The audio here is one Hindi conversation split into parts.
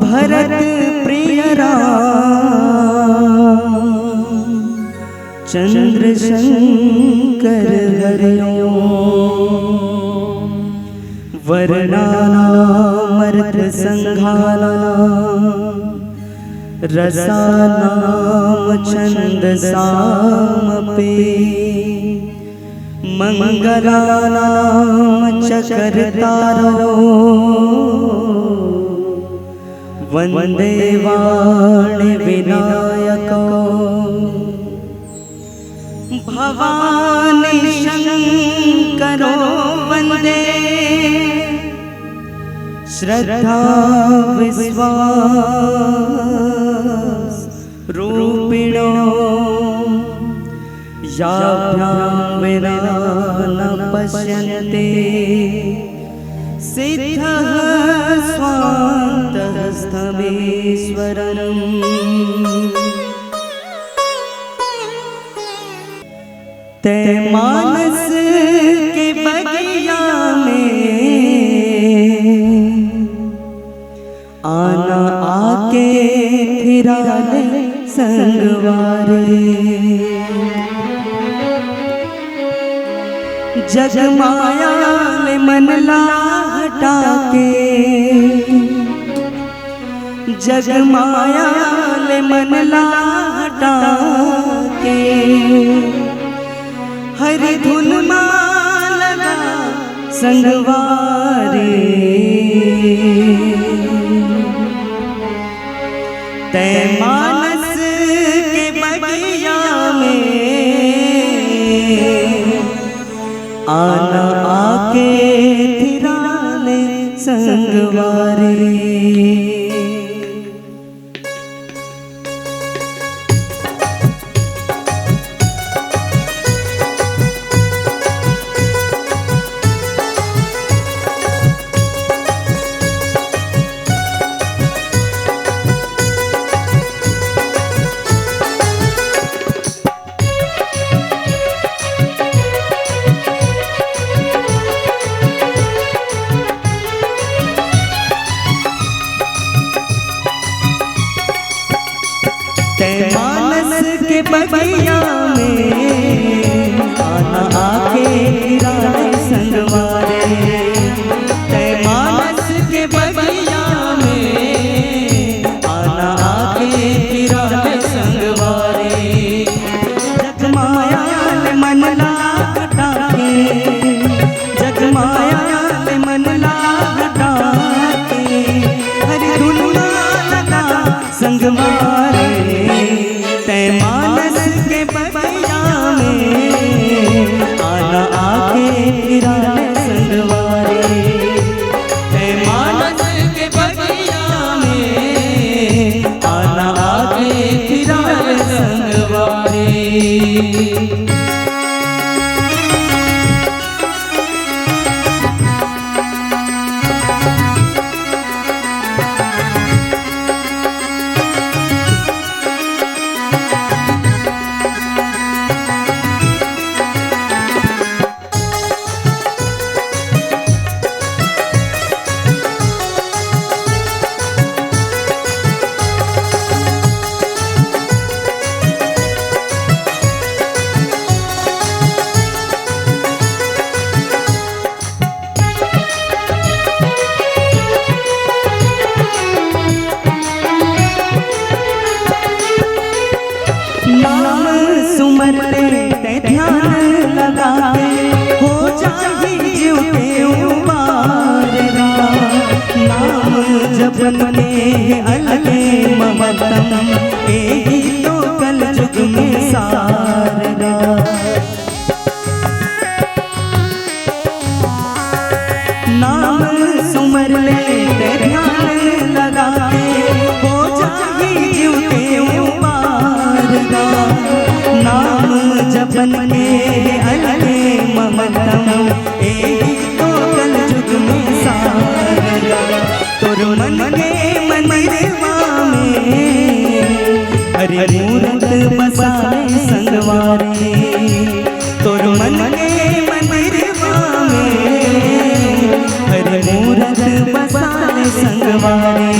भरत प्रिय राम चंद्रशंकर हरिओ वर्णानामर्थ संघानां रसानाम छंदसामपि मंगलानां चकर्तारो वंदे वाणी विनायको भवानी शंकरो वंदे श्रद्धा विश्वास रूपिणो याभ्यां विना न पश्यन्ते सिद्धः स्वान्तस्थमीश्वरम् ते मानस के बगिया में आना आके फिरा संगवारे जग माया में मन ला हटा के जग माया में मन ला हटा के हरि धुन लगा संगवारे तै मानस के बगिया में आना आके थिराले संगवारे। मानस के बगिया में आना आके फिराले संगवारे तै मानस के बगिया में आना आके फिराले संगवारे जग माया में मन ला हटा के जग माया में मन ला हटा के हरि धुन लगा संगवारे तै मानस के बगिया में आना आके फिराले संगवारे तै मानस के बगिया में आना आके फिराले संगवारे। नाम सुमरते ते ध्यान लगा हो जाही जीव के उबारना नाम जपन में अलगे ममतम एही तो कल जुग में सारना नाम सुमर ले ते ध्यान लगा हो जाही जीव के नाम जपन के अलगे ममतम एही तो कल जुग में सारना तोर मन के मंदिरवा में हरि मूरत बसाए संगवारे तोर मन के मंदिरवा में हरि मूरत बसाए संगवारे।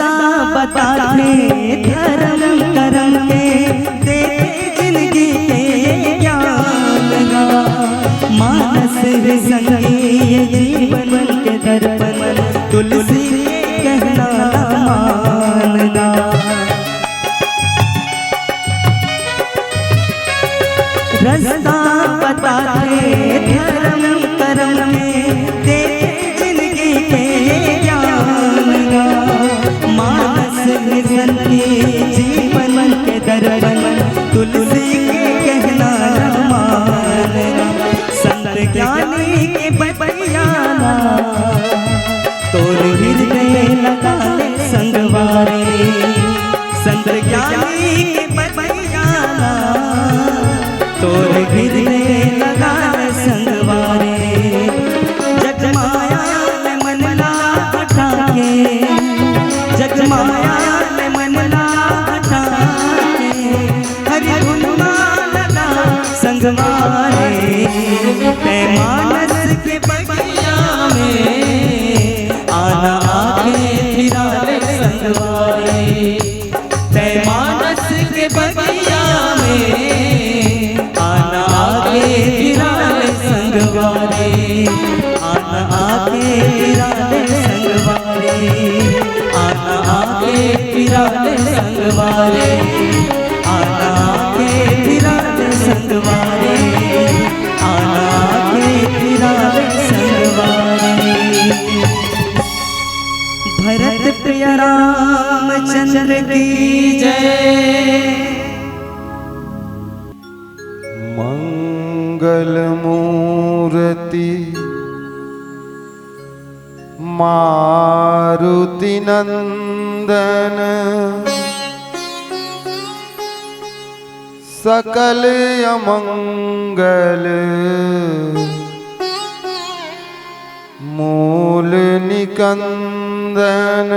रास्ता बताते धर्म कर्म के, देते जिंदगी के ज्ञान गा। मानस है संगी ये जीवन के दर्पण, तुलसी के कहना मानना। रास्ता बताते धर्म कर्म में, देते जिंदगी के ज्ञान गा। मानस निधन के जीवन के दर्पण, तुलसी के कहना मानना। संत ज्ञानी के बतियाना, तोर हृदय लगा ले संगवारे। संत ज्ञानी के बतियाना, तोर हृदय लगा ले संगवारे। जग माया में मन ला हटा के, जग माया में मन ला हटा के, हरि गुण लगा संगवारे। तै मानस के बगिया में आना आके फिरा ले संगवारे। तै मानस के बगिया में आना आके फिरा ले संगवारे। आना आके फिरा ले संगवारे। आना आके फिरा ले संगवारे। आना आके फिरा ले संगवारे। आना आके फिरा ले संगवारे। भरत प्रिय रामचंद्र की जय। मंगल मूर्ति मारुति नंदन, सकल अमंगल मूल निकंदन।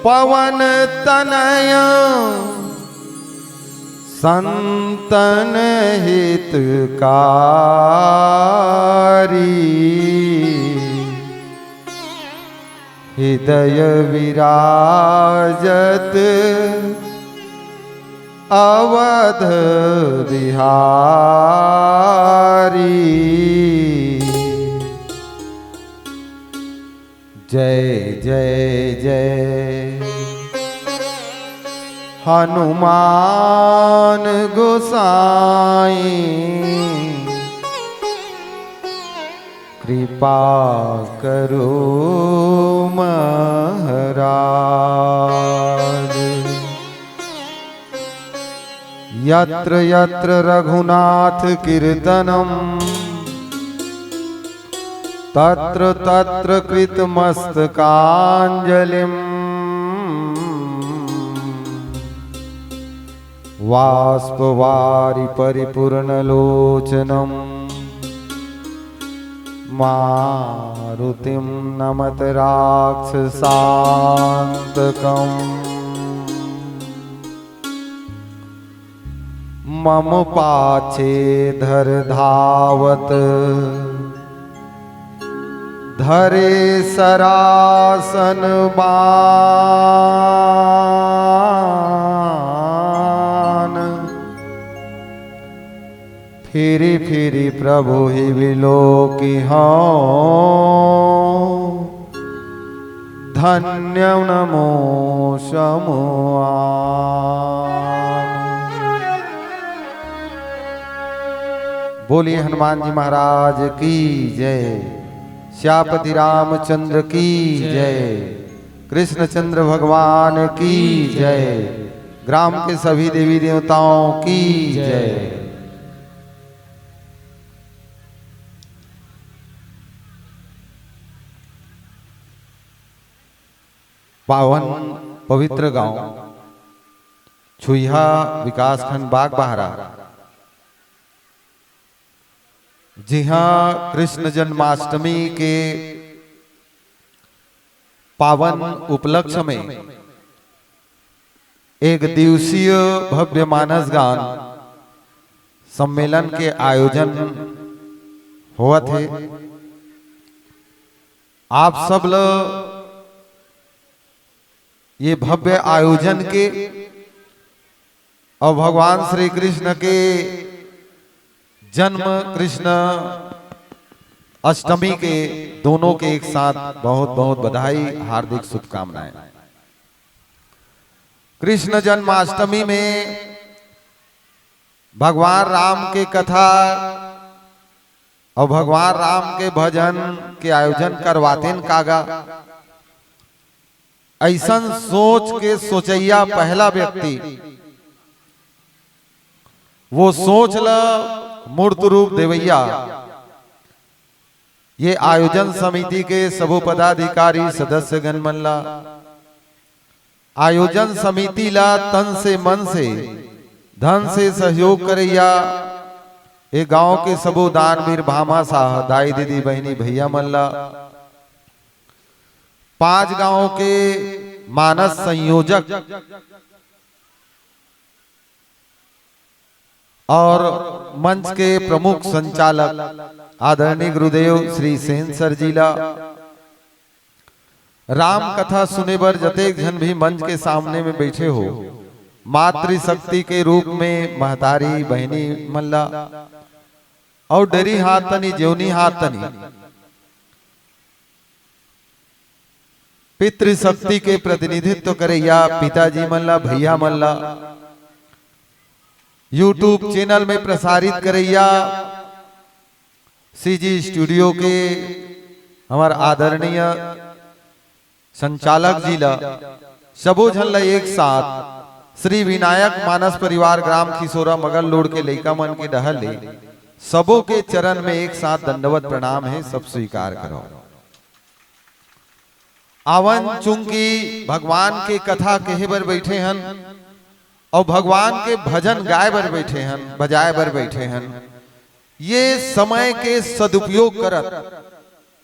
पवन तनया संतन हितकारी, हृदय विराजत अवध बिहारी। जय जय जय हनुमान गोसाई, कृपा करो महाराज। यत्र यत्र रघुनाथ कीर्तनम, तत्र तत्र कृतमस्तकांजलिम्। वाष्पवारि परिपूर्णलोचनम्, मारुतिं नमत राक्षसान्तकम्। मम पाछे धर धावत, धरे सरासन बान। फिरी फिरी प्रभु ही विलोकी हूँ, धन्य नमो समुआन। बोलिए हनुमान जी महाराज की जय। श्यापति रामचंद्र की जय। कृष्णचंद्र भगवान की जय। ग्राम के सभी देवी देवताओं की जय। पावन पवित्र गांव छुईहा विकासखंड बागबाहरा, जी हाँ, कृष्ण जन्माष्टमी के पावन उपलक्ष्य में एक दिवसीय भव्य मानस गान सम्मेलन के आयोजन हुआ थे। आप सब लोग ये भव्य आयोजन के और भगवान श्री कृष्ण के जन्म कृष्ण अष्टमी के दोनों के एक साथ बहुत बहुत बधाई, हार्दिक शुभकामनाएं। कृष्ण जन्माष्टमी में भगवान राम के कथा और भगवान राम के भजन के आयोजन करवाते कागा। ऐसा सोच के सोचैया पहला व्यक्ति वो सोच ल मूर्त रूप देवैया। ये आयोजन समिति के सबो पदाधिकारी सदस्य गण मन ला, आयोजन समिति ला तन से मन से धन से सहयोग करैया ये गांव के सबो दानवीर भामा साह दाई दीदी बहनी भैया मन ला, 5 गांवों के मानस संयोजक और मंच के प्रमुख संचालक आदरणीय गुरुदेव श्री सेन सर जीला, राम कथा सुने बर जतेक जन भी मंच के सामने में बैठे हो, मातृशक्ति के रूप में महतारी बहनी मल्ला और डरी हाथ तनी जेवनी हाथ तनी पितृशक्ति के प्रतिनिधित्व करैया पिताजी मल्ला भैया मल्ला, यूट्यूब चैनल में प्रसारित करैया सीजी स्टूडियो के हमार आदरणीय संचालक जी ला, सबो झन ला एक साथ श्री विनायक मानस परिवार ग्राम खिसोरा मगल लोड के लइका मन के डहल ले सबों के चरण में एक साथ दंडवत प्रणाम है, सब स्वीकार करो। आवन चूंकि भगवान के कथा कहे बर बैठे हन और भगवान के भजन गाय बर बैठे हन, बजाए बर बैठे हन, ये समय के सदुपयोग करत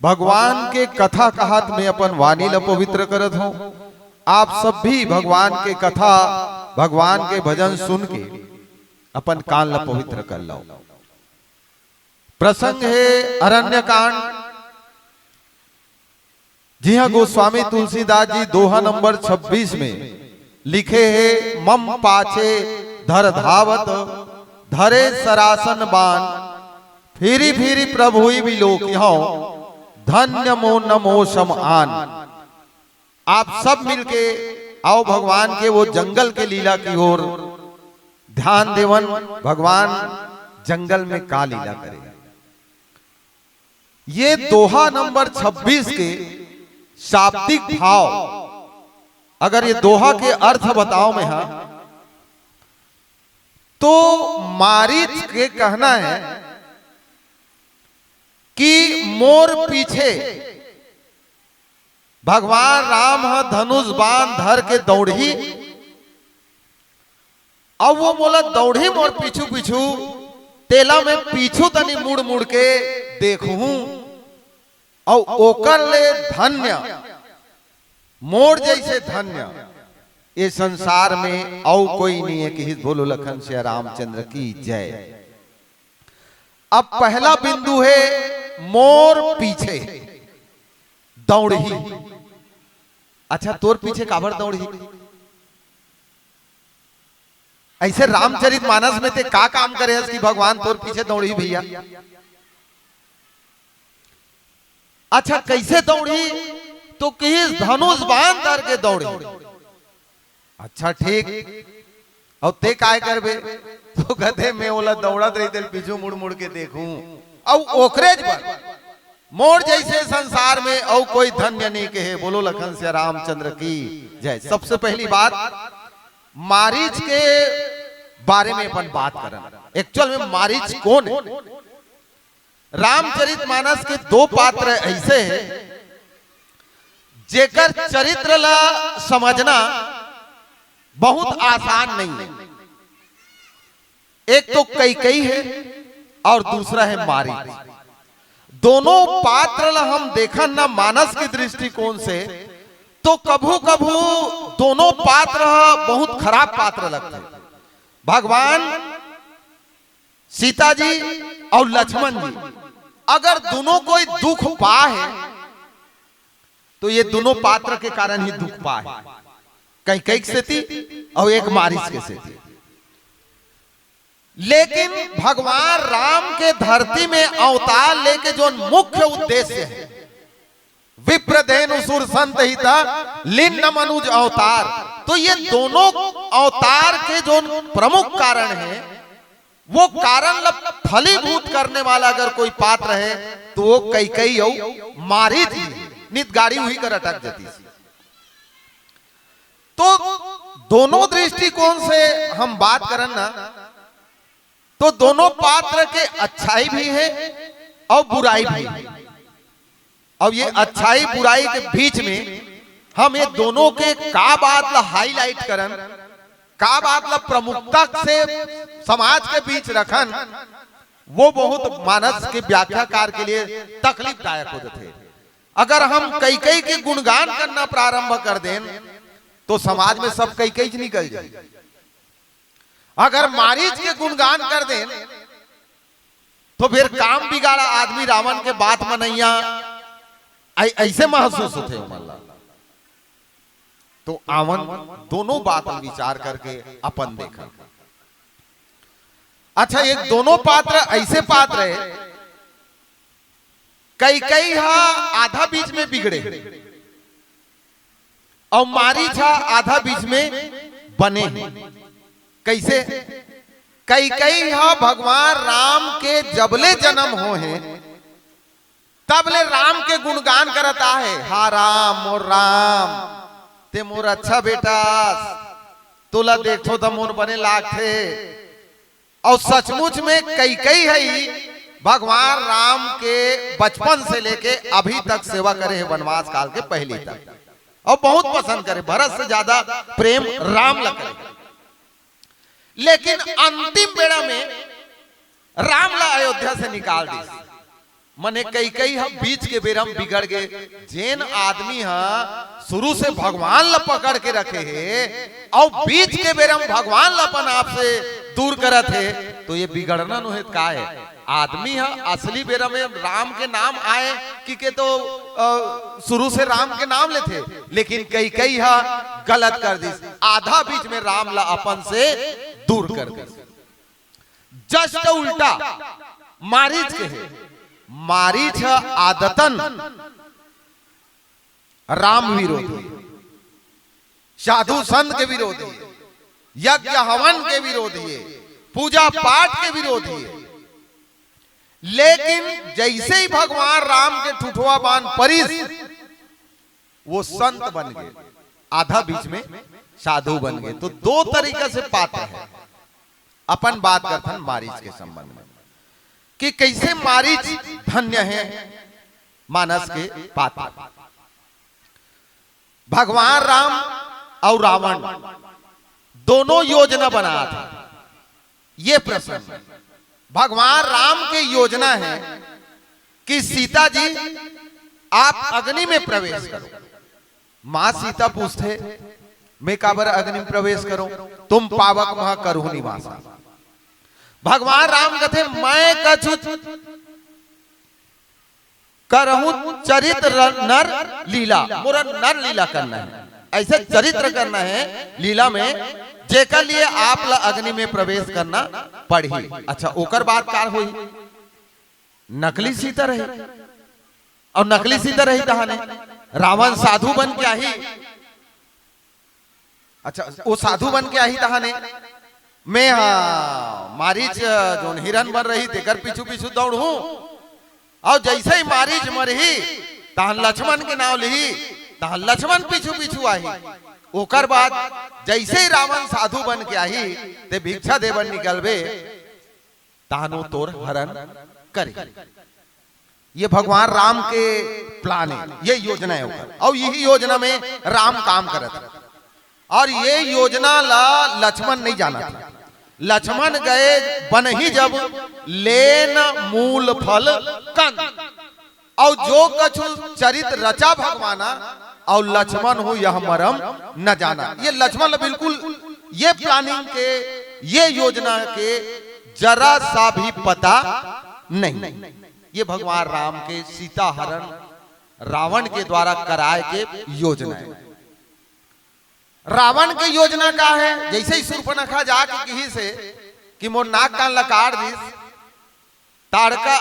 भगवान के कथा कहत में अपन वाणी ला पवित्र करत हो। आप सब भी भगवान के कथा भगवान के भजन सुन के अपन कान ला पवित्र कर लो। प्रसंग है अरण्य कांड। जी हाँ, गोस्वामी तुलसीदास जी दोहा नंबर 26 में लिखे हैं, मम पाछे धर धावत धरे सरासन बान, फिरी फिरी प्रभु विलोक धन्य मो नमो सम आन। आप सब मिलके आओ भगवान के वो जंगल के लीला की ओर ध्यान देवन। भगवान जंगल में का लीला करे, ये दोहा नंबर 26 के शाब्दिक भाव, अगर ये दोहा के अर्थ बताओ मैं हाँ, तो मारीच के कहना है कि मोर पीछे भगवान राम धनुष बाण धर के दौड़ी, अब वो बोला दौड़ी मोर पीछू पीछू, तेला में पीछू तनी मुड़ मुड़ के देखूं और ओकर ले धन्य मोर जैसे धन्य ये संसार में और कोई नहीं है कि बोलो लखन से रामचंद्र की जय। अब पहला बिंदु है मोर पीछे दौड़ी। अच्छा, तोर पीछे काबर दौड़ी? ऐसे रामचरित मानस में ते का काम करे कि भगवान तोर पीछे दौड़ी भैया? अच्छा, कैसे दौड़ी? तो किस धनुष बाण धर के दौड़ी। अच्छा ठीक, और ते काय करबे? तो गधे में ओला दौड़त रही तेल पीछू मुड़ मुड़ के देखूं और ओकरेज पर मोर जैसे संसार में और कोई धन्य नहीं कहे। बोलो लखन से रामचंद्र की जय। सबसे पहली बात, मारीच के बारे में अपन बात करना। एक्चुअल में मारीच कौन है? रामचरित मानस के 2 पात्र ऐसे हैं जेकर चरित्र ला समझना बहुत आसान नहीं है। एक तो कैकेयी है और दूसरा है मारीच। दोनों पात्र ला हम देखन ना मानस की दृष्टिकोण से तो कभू कभू दोनों पात्र बहुत खराब पात्र लगते हैं। भगवान सीता जी और लक्ष्मण जी अगर दोनों कोई दुख पाए तो ये दोनों पात्र के कारण ही दुख पाए, कैकेयी से थी और एक मारीच के से थी। लेकिन भगवान राम के धरती में अवतार लेके जो मुख्य उद्देश्य है, विप्रधेनु सुर संत हिता लिन्न मनुज अवतार, तो ये दोनों अवतार के जो प्रमुख कारण है, वो कारण फलीभूत करने वाला अगर कोई पात्र है तो वो कैकेयी और मारीच ही नित गाड़ी हुई कर अटक जाती। तो दोनों दृष्टिकोण से हम बात करें ना, तो दोनों पात्र के अच्छाई भी है और बुराई भी है। और ये अच्छाई बुराई के बीच में हम ये दोनों के का बात ला हाईलाइट करन, का बात ला प्रमुखता से समाज के बीच रखन, वो बहुत मानस के व्याख्याकार के लिए तकलीफदायक हो जाते। अगर हम कैकेयी के गुणगान करना प्रारंभ कर दें तो समाज में सब कैकेयी निकल जाए। अगर मारीच के गुणगान कर दें तो फिर काम बिगाड़ा आदमी रावण के बात मनैया ऐसे महसूस होते हैं। तो आवन दोनों बात विचार करके अपन देखा। अच्छा, एक दोनों पात्र ऐसे पात्र है, कैकेयी आधा बीच में बिगड़े और मारीच आधा बीच में बने। कैसे? कैकेयी भगवान राम के जबले जन्म हो हैं तबले राम के गुणगान करता है। हा राम ते मोर अच्छा बेटा, तुला देखो तो मोर बने लागथे। और सचमुच में कैकेयी है भगवान राम के बचपन से लेके अभी तक सेवा करे है, वनवास काल के पहले तक, और बहुत पसंद करे, भरत से ज्यादा प्रेम राम ला करे। लेकिन अंतिम बेड़ा में राम ला अयोध्या से निकाल दी। मने कैकेयी बीच के बेरा में बिगड़ गए। जैन आदमी शुरू से भगवान ला पकड़ के रखे है और बीच के बेरा में भगवान ला अपन आप से दूर करत है, तो ये बिगड़ना नो है। का है आदमी असली बेरा में राम के नाम आए कि तो शुरू से राम के नाम लेते, लेकिन कैकेयी गलत कर दी, आधा बीच में राम ला अपन से दूर कर दी। जस्ट उल्टा मारीच के है। मारीच आदतन राम विरोधी, साधु संत के विरोधी, यज्ञ हवन के विरोधी, पूजा पाठ के विरोधी। लेकिन जैसे ही भगवान राम के ठुठुआ बान परिस, वो संत बन गए, आधा बीच में साधु बन गए। तो दो तरीके से पात्र है। अपन बात करते हैं मारीच के संबंध में कि कैसे मारीच धन्य है मानस के पात्र। भगवान राम और रावण दोनों योजना बना था। ये प्रश्न भगवान राम की योजना है कि सीता जी आप अग्नि में प्रवेश करो। मां सीता पूछते मैं काबर अग्नि में प्रवेश करूं, तुम पावक वहां करूं निवासा। भगवान राम कहते मैं कछु करहूं चरित्र नर लीला, मोरा नर लीला करना है, ऐसे चरित्र करना है लीला में जेकर लिए आप ला अग्नि में प्रवेश करना पड़ी। अच्छा, ओकर बात कार हुई, नकली सीता रही और नकली सीता रही तहाने रावण साधु बन के आई। अच्छा, वो साधु बन के आई तहाने मैं मारीच जो हिरन बन रही तेकर पीछू पीछू दौड़ हूं, और जैसे ही मारीच मरही तहन लक्ष्मण के नाम ली, तहन लक्ष्मण पीछू पीछू आई। ओकर बाद जैसे ही रावण साधु बन के आई ते भिक्षा देवन निकलबे तहनो तोर हरण करे। ये भगवान राम के प्लान है, ये योजना है ओकर, और यही योजना में राम काम करत है। और ये योजना ला लक्ष्मण नहीं जाना था। लक्ष्मण गए बन ही जब लेन मूल फल कंद, और जो कछु चरित्र रचा भगवाना, और लक्ष्मण हो यह मरम न जाना। ये लक्ष्मण बिल्कुल ये प्लानिंग के, ये योजना के जरा सा भी पता नहीं। ये भगवान राम के सीता हरण रावण के द्वारा कराए के योजना है। रावण की योजना का है, जैसे ही शूर्पणखा जाके कही से कि मोर नाक कान ला काट दिस, ताड़का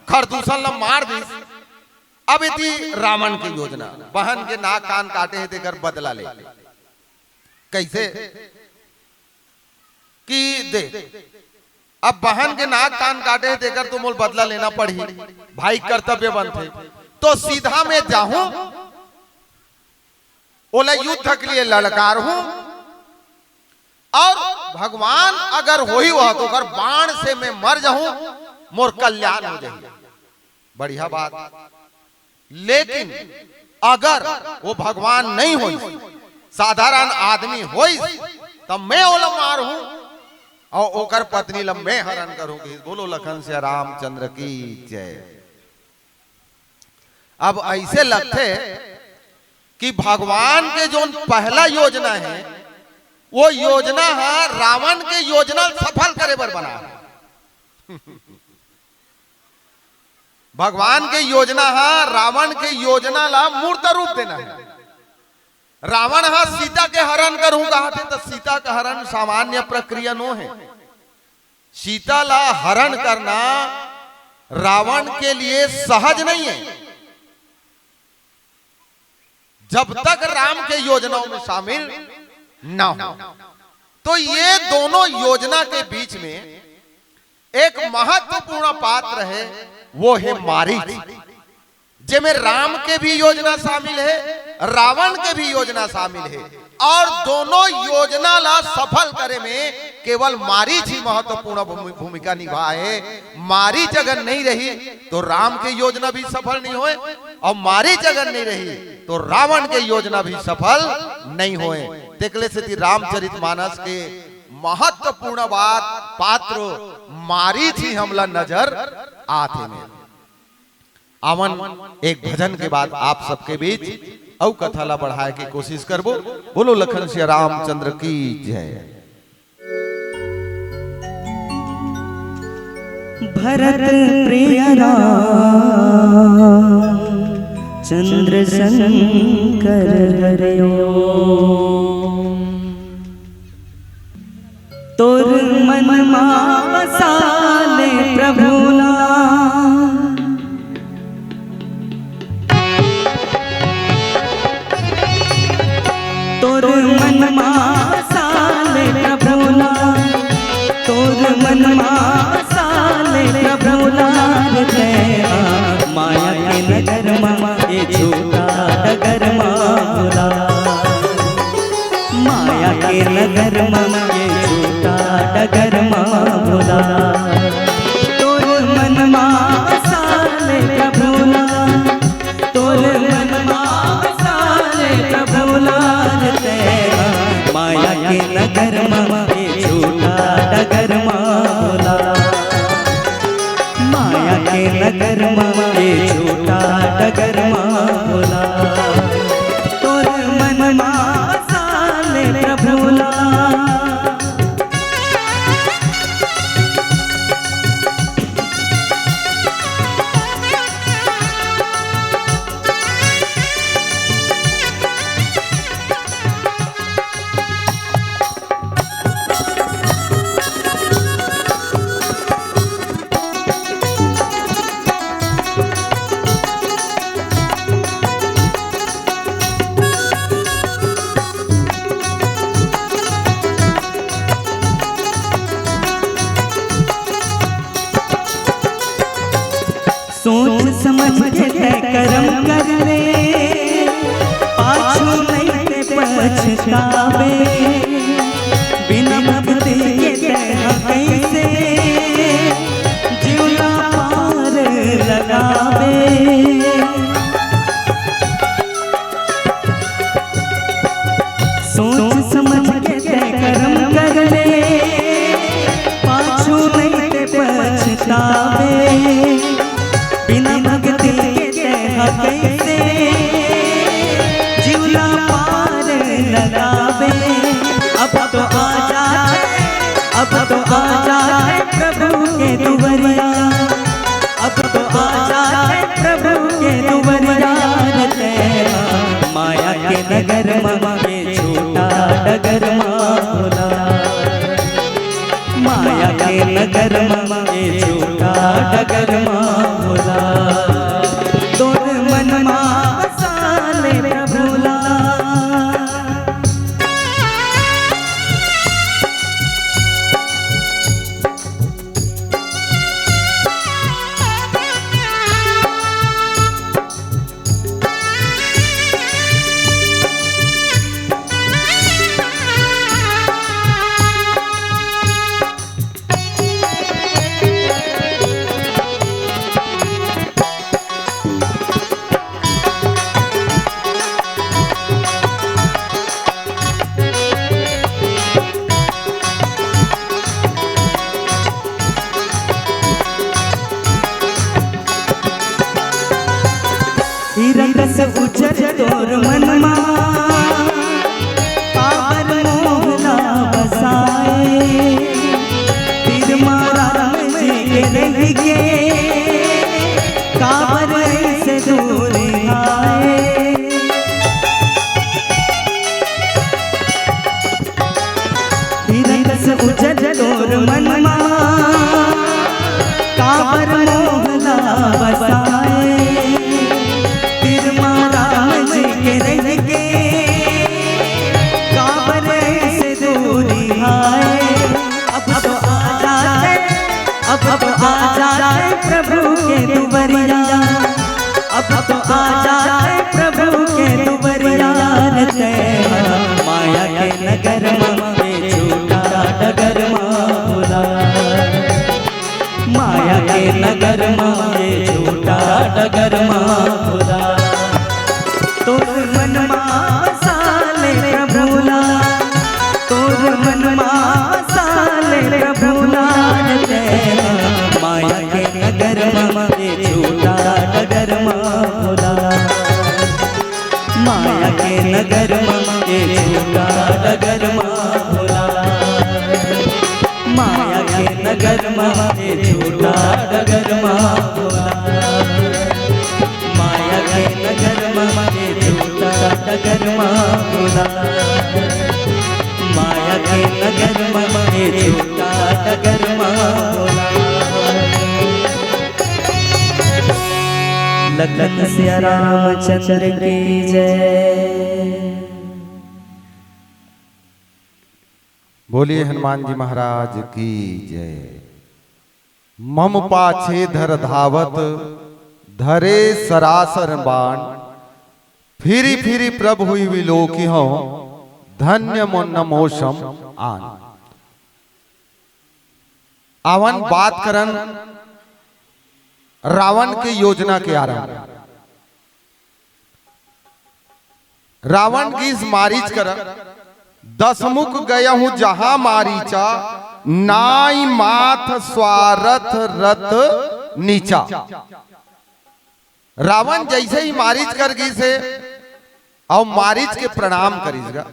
खरदूषण ला मार दिस। अब इति रावण की योजना, बहन के नाक कान काटे है तेकर बदला ले। कैसे कि दे, अब बहन के नाक कान काटे है तेकर तो मोल बदला लेना पड़ी, भाई कर्तव्य बनते। तो सीधा मैं जाऊं, ओला युद्ध के लिए ललकार हूं, और भगवान अगर हो ही हुआ तो अगर बाण से मैं मर जाऊं, मोर कल्याण हो जाए, बढ़िया बात। लेकिन अगर वो भगवान नहीं हो, साधारण आदमी हो, तब मैं ओला मार हूं और ओकर पत्नी ला मैं हरण करूंगी। बोलो लखन से रामचंद्र की जय। अब ऐसे लगते कि भगवान के जो पहला योजना है, वो योजना है रावण के योजना सफल करे बर बना है। भगवान के योजना है रावण के योजना ला मूर्त रूप देना है। रावण हा सीता के हरण करूं कहा थे, तो सीता का हरण सामान्य प्रक्रिया नो है। सीता ला हरण करना रावण के लिए सहज नहीं है, जब तक राम के योजनाओं में शामिल ना हो। तो ये दोनों योजना के बीच में एक महत्वपूर्ण पात्र है, वो है मारीच, जिसमें राम के भी योजना शामिल है, रावण के भी योजना शामिल है। और दोनों योजना ला सफल करे में केवल मारीच ही महत्वपूर्ण भूमिका निभाए। मारीच अगर नहीं रही तो राम की योजना भी सफल नहीं होए, और मारीच अगर नहीं रही तो रावण के योजना भी सफल नहीं होए। देखले से रामचरितमानस के महत्वपूर्ण बात पात्र मारीच ही हमला नजर आते में। आवन एक भजन के बाद आप सबके बीच औ कथा ला बढ़ाए की कोशिश करबो। बोलो लखन से रामचंद्र की जय। भरत प्रिय चंद्र शंकर हरिओ, तोर मन बसाले प्रभुना, तोर मन बसाले प्रभुना, तोर मन बसाले प्रभुना। माया के नगर मामा ये झूठा डगर मामला, माया के नगर मामा ये झूठा डगर मामला। तोर मन बसाले प्रभुना, तोर मन बसाले प्रभुना। माया के नगर मामा ये झूठा डगर मामला, माया के नगर मामा ये झूठा डगर मामला। तोर मन बसाले प्रभुना, सोच समझ के तय कर्म कर ले, पाछू नहीं ते पछतावे। बिना भक्ति के तय कैसे जीवना पार लगावे। सोच समझ के तय कर्म कर ले, पाछू नहीं ते पछतावे। बिना भक्ति के कैसे जीवना पार लगावे। अब तो आ जाए, अब तो आ जाए प्रभु के दुवरिया, अब तो आ जाए प्रभु के दुवरिया। नगर में छोटा डगर भोला, माया के नगर में छोटा डगर भोला, तोर मन साले प्रभुला। रस उजर तोर मनमा पावर मोहला बसाए, तीर मारा जी के रह के काबर से दूर आए। रस उजर तोर मनमा काबर मोहला बसाए, अब आ जाए प्रभु के दुबरिया, अब तो आ जाए प्रभु के दुबरिया। माया के नगर में छोटा डगर भोला, माया के नगर में छोटा डगर भोला, तोर मन साले प्रभुला, तोर मन साले प्रभुला। माया के नगर में छोटा डगर भोला, माया के नगर में छोटा डगर भोला, माया के नगर में छोटा डगर भोला, माया के नगर में छोटा डगर भोला, माया के नगर में छोटा डगर भोला। लखन सिया रामचंद्र की जय। बोलिए हनुमान जी महाराज की जय। मम पाछे धर धावत धरे सरासर बाण, फिरी फिरी प्रभु हुई विलोकी हो धन्य मुन्न मोशम आन। आवन बात करन रावण के योजना के आरंभ। रावण की इस मारीच कर दसमुख गया हूं जहां मारीचा, नाई माथ स्वारथ रथ नीचा। रावण जैसे ही मारीच कर गई से और मारीच के प्रणाम करीगा,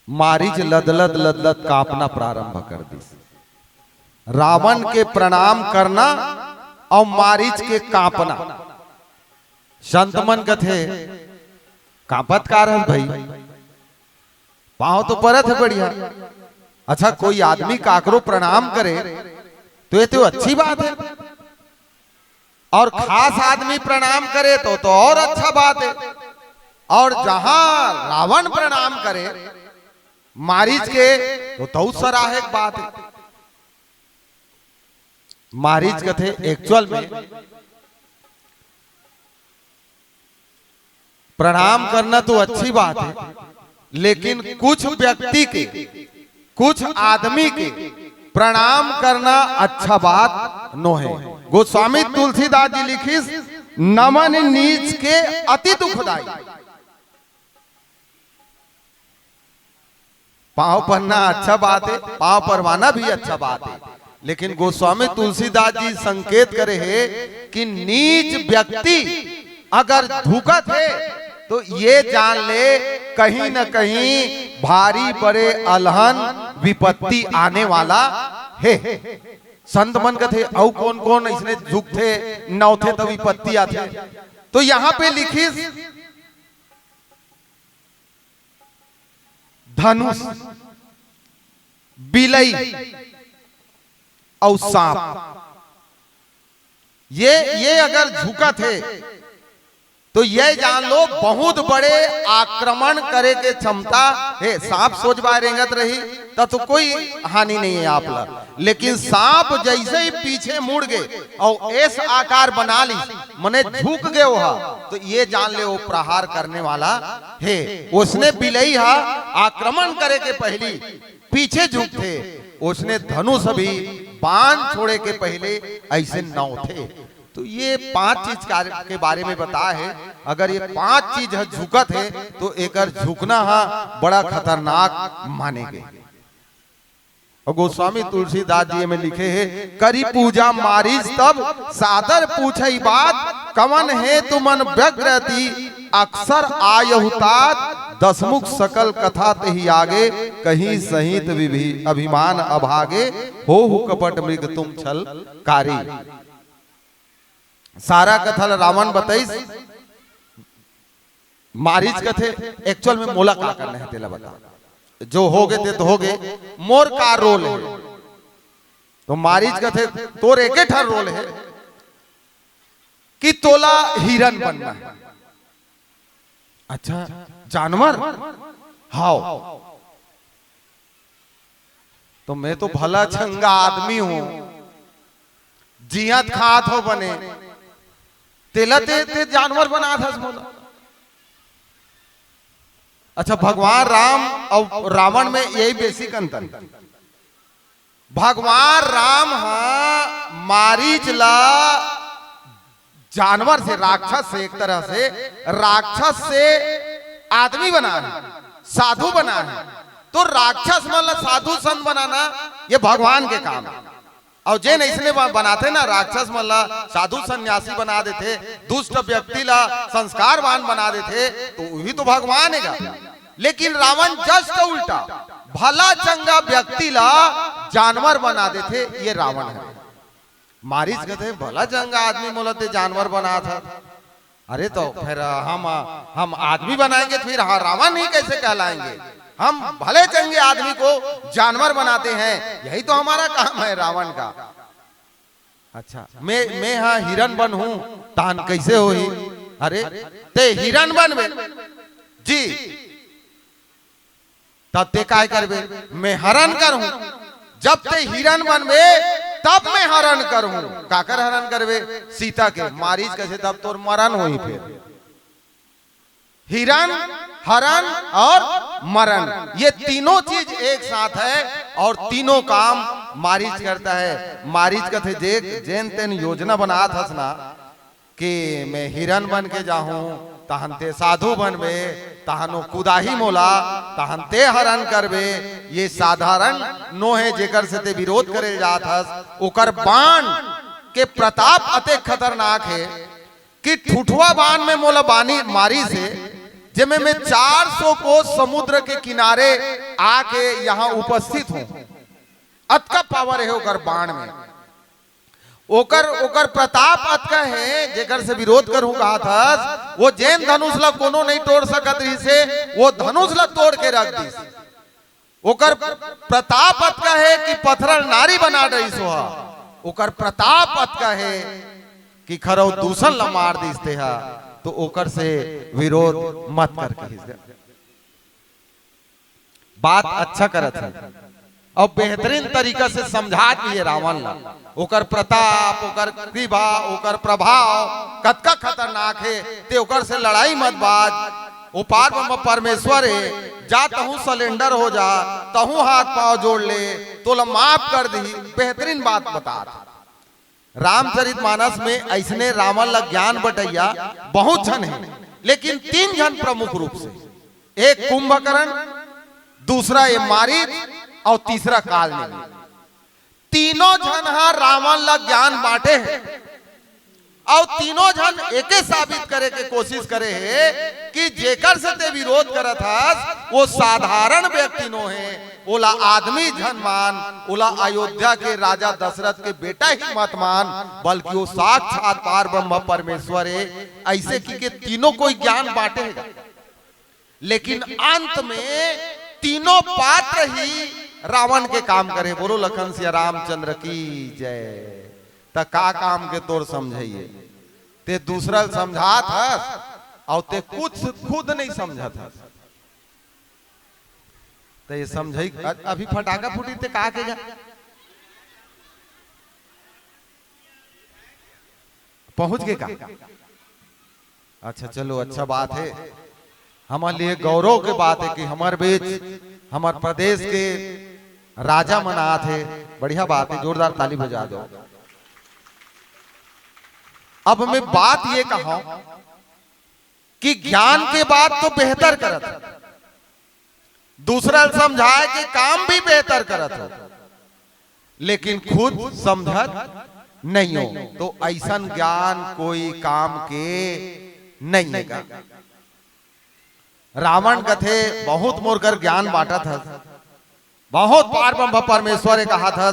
मारीच लदलद लदलद कांपना प्रारंभ कर दी। रावण के प्रणाम करना और मारीच के कांपना। संतमन कथे कांपत का रहा भाई, पांव तो परत है बढ़िया। अच्छा कोई आदमी काकरो प्रणाम करे तो ये तो अच्छी बात है, और खास आदमी प्रणाम करे तो और अच्छा बात है। और जहां रावण प्रणाम करे मारीच के तो सराहक बात है। मारीच कथे एक्चुअल में प्रणाम करना तो अच्छी बात है, लेकिन कुछ व्यक्ति के कुछ आदमी के प्रणाम करना अच्छा बात नो है। गोस्वामी तुलसीदास जी लिखिस नमन नीच के अति दुखदाई। पांव पड़ना अच्छा बात है, पांव परवाना भी अच्छा बात है, लेकिन गोस्वामी तुलसीदास जी संकेत करे है कि नीच व्यक्ति अगर धुकत है तो ये जान ले कहीं न कहीं भारी बड़े अलहन विपत्ति आने वाला है। संत मन कथे औ कौन कौन इसने झुक थे नौ थे तो विपत्ति आते। तो यहां पे लिखी धनुष, बिलई और सांप। ये अगर झुका थे तो ये जान लो बहुत बड़े आक्रमण करे के क्षमता है। सांप सोच बाय रेंगत रही तो कोई हानि नहीं है आप ला, लेकिन सांप जैसे ही पीछे मुड़ गए और ऐस आकार बना ली, मने झुक गए वहा, तो ये जान ले वो प्रहार करने वाला है। उसने बिलई हा आक्रमण करे के पहली पीछे झुक थे, उसने धनुष भी बाण छोड़े के पहले ऐसे नौ थे। तो ये 5 चीज के बारे में बता है। अगर ये 5 चीज झुकत है तो एक झुकना बड़ा खतरनाक माने गए। और गोस्वामी तुलसीदास जी में लिखे हैं, करी पूजा मारीच तब सादर पूछई बात, कवन है तुमन व्यग्रति अक्सर आयहुतात, दसमुख सकल कथा तही आगे, कहीं सहित अभिमान अभागे, हो कपट मृग तुम छल कारी। सारा कथल रावण बताइस, मारीच कथे एक्चुअल में मोला का करने है तेला बता, जो हो गए थे तो हो गए, मोर का रोल है। तो मारीच कथे तोर एक ठर रोल है कि तोला हिरन बनना है। अच्छा जानवर, हाउ तो मैं तो भला चंगा आदमी हूं, जियत खात हो बने, तेला ते जानवर बना था मोला। अच्छा भगवान राम और रावण में यही बेसिक अंतर। भगवान राम मारीच ला जानवर से, राक्षस से, एक तरह से राक्षस से आदमी बना है, साधु बना है। तो राक्षस मतलब साधु संत बनाना ये भगवान के काम है। और जे इसने बनाते ना राक्षस मतलब साधु सन्यासी बना देते, दुष्ट व्यक्ति ला संस्कारवान बना देते, तो वही तो भगवान है। लेकिन रावण जस्ट उल्टा, भला चंगा व्यक्ति ला जानवर बना देते, ये रावण है। मारीच कहते भला चंगा आदमी मोलते जानवर बना था। अरे तो फिर हम आदमी बनाएंगे फिर रावण ही कैसे कहलाएंगे? हम भले चंगे आदमी को जानवर बनाते हैं, यही तो हमारा काम है रावण का। अच्छा मैं हाँ हिरन बन हूं, तान कैसे हो ही? अरे ते हिरन बन में जी, तब ते काय करबे? मैं हरण करूं। जब ते हिरन बन में तब मैं हरण करूं। काकर हरण करबे? सीता के। मारीच कैसे तब तोर मरण हो ही। फिर हिरन, हरण और मरण, ये तीनों चीज एक साथ है और तीनों काम मारीच करता है। मारीच कथे देख जैन तेन योजना बना था ना कि मैं हिरन बन के जाऊं, तहनते साधु बनबे, तहनो कुदाही मोला, तहनते हरण करबे। ये साधारण नो है जेकर से ते विरोध करे जात हस। ओकर बाण के प्रताप अते खतरनाक है कि ठुठुआ बाण में मोला बानी मारी से, जिसमें मैं 400 को समुद्र के किनारे आके यहां उपस्थित हूं। अतका पावर है ओकर बाण में, ओकर प्रताप अतका है जेकर से विरोध करूं कहा था। वो जैन धनुष ला कोनो नहीं तोड़ सकत रही से, वो धनुष ला तोड़ के रख दी। ओकर प्रताप अतका है कि पत्थर नारी बना रही सोहा। ओकर प्रताप अतका है कि खरो दूसर ला मार दीसते हा। तो ओकर से विरोध मत करके बात अच्छा करत है और बेहतरीन तरीका से समझा दिए रावण ला। ओकर प्रताप, ओकर कृपा, ओकर प्रभाव कतका खतरनाक है, ते ओकर से लड़ाई मत बाज। ओ पार परमेश्वर है, जा तहू सलेंडर हो जा, तहू हाथ पांव जोड़ ले, तो माफ कर दी। बेहतरीन बात बता। रामचरितमानस में ऐसने रावण ला ज्ञान बटैया बहुत जन है, लेकिन 3 जन प्रमुख रूप से, एक कुंभकर्ण, दूसरा ये मारीच और तीसरा कालनेमी। तीनों जन रावण ला ज्ञान बांटे हैं और तीनों जन एके साबित करे के कोशिश करे है कि जेकर से ते विरोध करत हस वो साधारण व्यक्ति नो है, ओला आदमी जन मान, ओला अयोध्या के राजा दशरथ के बेटा ही मत मान, बल्कि वो साक्षात पार ब्रह्म परमेश्वर है। ऐसे कि तीनों कोई ज्ञान बांटेगा, लेकिन अंत में तीनों पात्र ही रावण के काम करे। बोलो लखन सिया रामचंद्र की जय। त का काम के तोर समझाइए, ते दूसरा समझात हस और ते कुछ खुद नहीं समझत हस। तो ये समझाई अभी फटाका फूटी ते का के जा पहुंच गए का? अच्छा चलो, अच्छा बात है। हमारे लिए गौरव की बात है कि हमारे बीच हमारे प्रदेश के राजा मनात है। बढ़िया बात है, जोरदार ताली बजा दो। अब मैं बात ये कहा कि ज्ञान के बाद तो बेहतर करत, दूसरा समझाए कि काम भी बेहतर करत हो, लेकिन खुद समझत नहीं हो तो ऐसा ज्ञान कोई काम के नहीं है। रावण कथे बहुत मोरकर ज्ञान बांटा था, बहुत पार ब्रह्म परमेश्वर कहा था,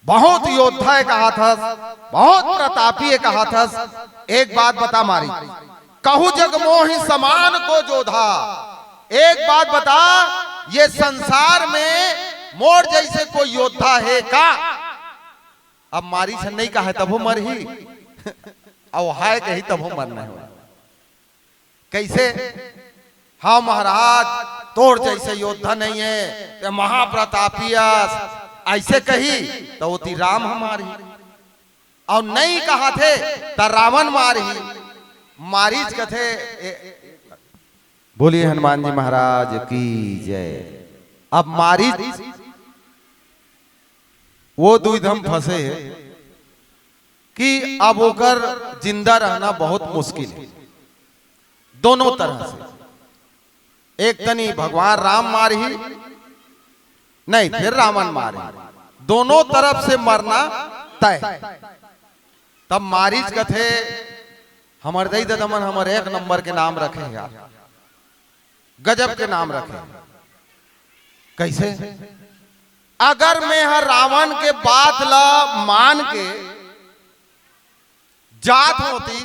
बहुत योद्धा कहा था, बहुत प्रतापी कहा था। एक बात बता मारी, कहू जग मोहि समान को जोधा। एक बात बता, ये संसार में मोर जैसे कोई योद्धा है का? अब मारी से नहीं कहा तब वो मर ही और हाय कही तब वो मरना है। कैसे? हाँ महाराज, तोर जैसे योद्धा नहीं है, ते महाप्रतापी ऐसे कही तो वो राम हमारी, और नहीं कहा थे तो रावण मारी। मारीच कथे। बोलिए हनुमान जी महाराज की जय। अब मारीच वो दुविधम फंसे है कि अब होकर जिंदा रहना बहुत मुश्किल है दोनों तरह से। एक तनी भगवान राम मार ही नहीं, फिर रावण मार ही, दोनों तरफ से मरना तय। तब मारीच कथे हमर दई दमन हमर एक नंबर के नाम रखे यार, गजब के नाम रखे। कैसे? अगर मैं हर रावण के बात ला मान के जात होती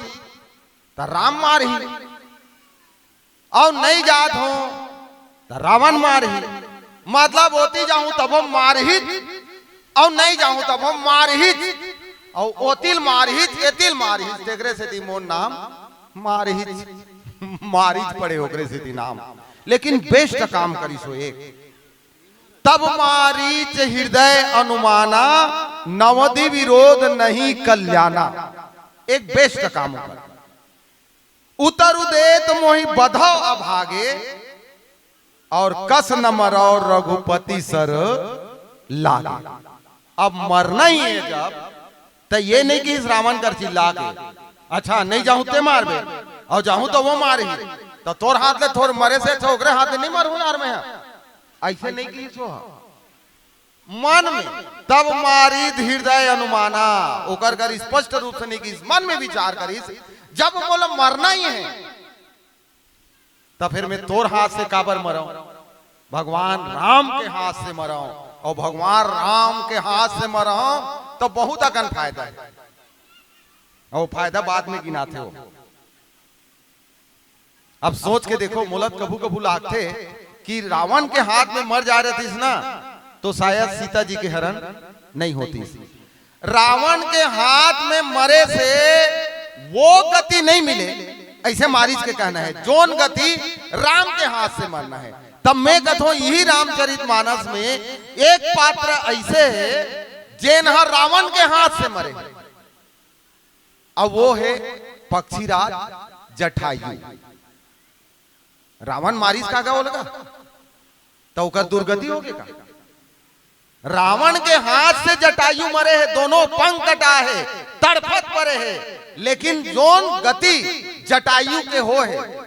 तो राम मार ही, और नहीं जात हो तो रावण मार ही। मतलब होती जाऊं तब हम मार ही, और नहीं जाऊं तब हम मार ही, और ओतिल मार ही, एतिल मार ही। देखरे से ती मोर नाम मार ही, मारिच पड़े ओकरे से ती नाम। लेकिन बेस्ट काम करी सो एक, तब मारीच हृदय अनुमाना, नवदि विरोध नहीं कल्याणा। एक बेस्ट काम कर, उतर देत मोहि बधो अभागे, और कस न मरो रघुपति सर लागे। अब मरना ही है जब, तो ये नहीं कि इस रावण कर चिल्ला के अच्छा नहीं जाऊं ते मार बे, और जाऊं तो वो मार ही, तो तोर हाथ ले थोर मरे से छोकरे हाथ नहीं मरू यार मैं। ऐसे नहीं की सो मन में, तब मारी हृदय अनुमाना। ओकर कर स्पष्ट रूप से नहीं की, मन में विचार करीस, जब बोला मरना ही है तो फिर मैं तोर हाथ से काबर मराऊं, भगवान राम के हाथ से मराऊं। और भगवान राम के हाथ से मराऊं तो बहुत अकन फायदा है, और फायदा बाद में गिनाते हो। अब सोच के देखो, मुलत कभू कभू लागते कि रावण के हाथ में मर जा रहे थे ना, तो शायद सीता जी के हरण नहीं होती। रावण के हाथ में मरे से वो गति नहीं मिले, ऐसे मारीच के कहना है। जोन गति राम के हाथ से मरना है। तब मैं कथो यही रामचरितमानस में एक पात्र ऐसे है जेन रावण के हाथ से मरे, अब वो है पक्षीराज जटायु। रावण मारीच का बोलेगा तो उसका दुर्गति होगी का? रावण के हाथ से जटायु मरे है, दोनों पंख कटा है, तड़फत पड़े है, लेकिन जोन गति जटायु के हो है।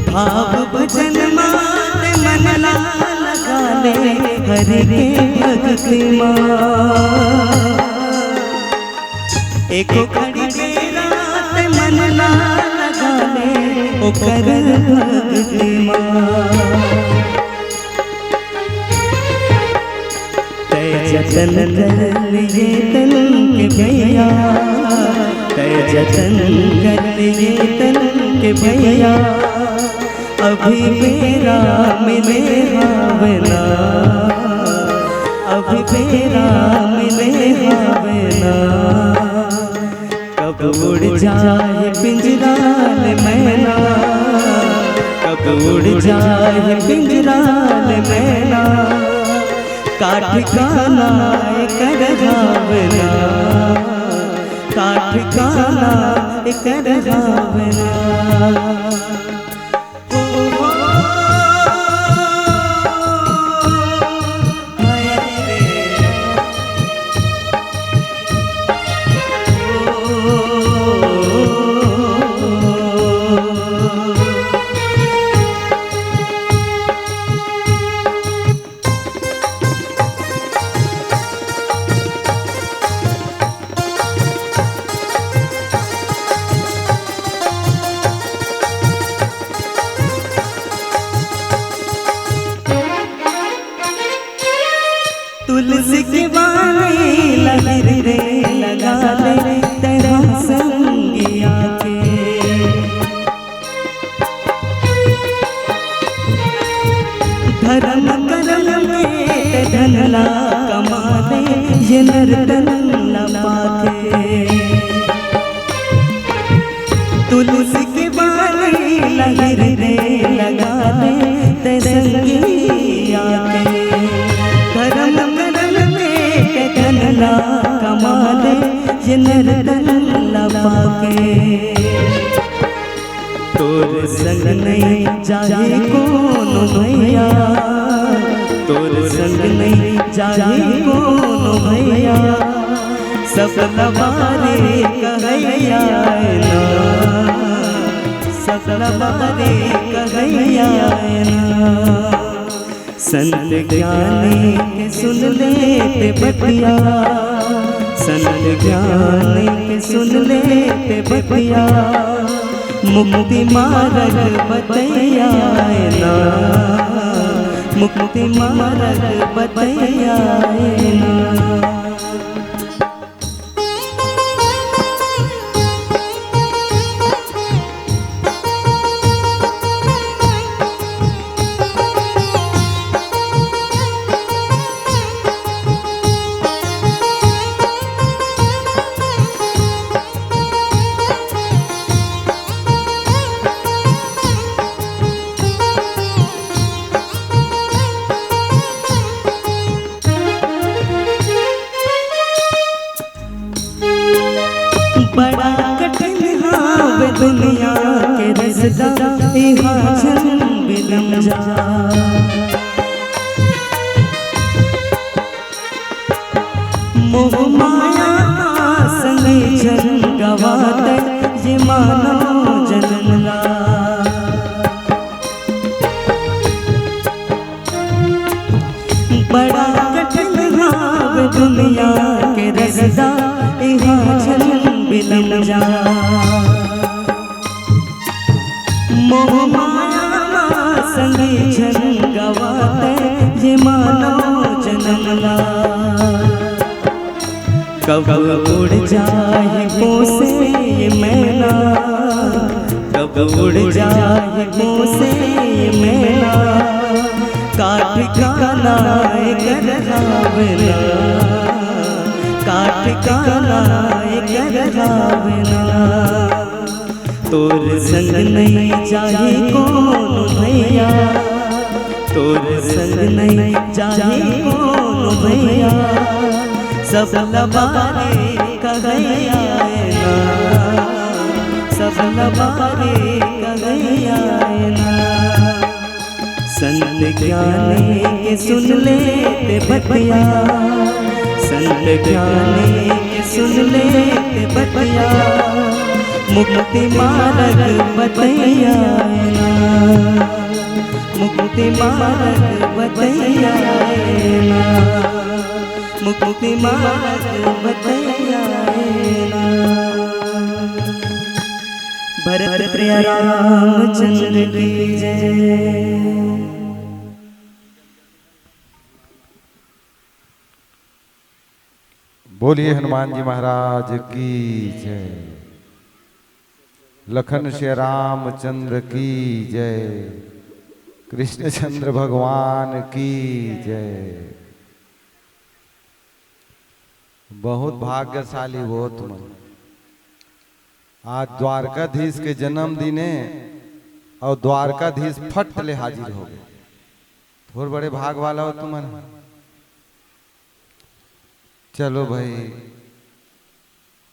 भाव भजन मात मन ला लगा ले, करके भक्ति माँ एको घड़ी के रात मन ना लगाने ओ कर भक्ति माँ तय जतन कर लिए तन के भैया तय जतन कर लिए तन के भैया अभी मेरा मिले हावना अभी मेरा मिले हावना कब उड़ जाए पिंजरा में मैना कब उड़ जाए पिंजरा में मैना काठ काना कर हावना काठ काना कर हावना तुलसी के वाली लहर रे लगा ले तेरा संगिया के धर्म करम में धनला कमा ले ये नर्तन पाके तुलसी के वाली लहर रे लगा ले तेरा संगिया के धर्म धनला कमाले ये नर्तन पाके तोर संग नहीं जाए कौन भैया तोर संग नहीं जाए कौन भैया सब लबारे कहैया ना सब लबारे कहैया ना संत ज्ञानी के सुन लेते बतिया संत ज्ञानी के सुन लेते बतिया मुक्ति मार्ग बतैया ना मुक्ति मार्ग बतैया ना बड़ा कठिन हावे दुनिया के रसदा यहाँ जन बिलम जा मोह माया संग जन गवाते ये मानव जनला बड़ा कठिन हावे दुनिया के रसदा यहाँ जन बिलम जा मोह माया संग जन गवाते ये मानव जनमला कब उड़ जाए पोसे ये मैना कब उड़ जाए पोसे ये मैना काठ काना कर हावना काठ काना कर हावना तोर संग नहीं जाए कौन भैया तोर संग नहीं जाए कौन भैया सब लबारे कहैया ना सब लबारे कहैया ना संत ज्ञानी के सुन लेते बतिया संत ज्ञानी के सुन लेते बतिया मुक्ति मार्ग बतैया ना मुक्ति मार्ग बतैयाएला, मुक्ति मार्ग बतैयाएला। भरत प्रिय रामचंद्र की जय। बोलिए हनुमान जी महाराज की जय। लखन श्री रामचंद्र की जय। कृष्णचंद्र भगवान की जय। बहुत भाग्यशाली हो तुम। आज द्वारकाधीश के जन्मदिन है और द्वारकाधीश फट ले हाजिर हो गए। थोड़े बड़े भाग वाला हो तुम। चलो भाई,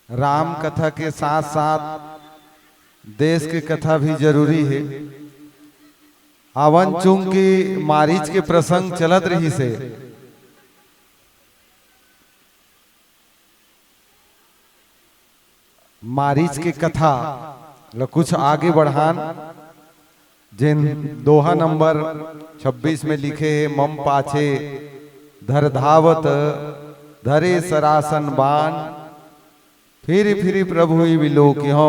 राम कथा के साथ साथ देश की कथा भी जरूरी है। आवन चूंकि मारीच के प्रसंग चलत रही से मारीच की कथा कुछ आगे बढ़ान। जिन दोहा नंबर 26 में लिखे है, मम पाछे धर धावत धरे सरासन बान, फिर फिर प्रभु विलोक हो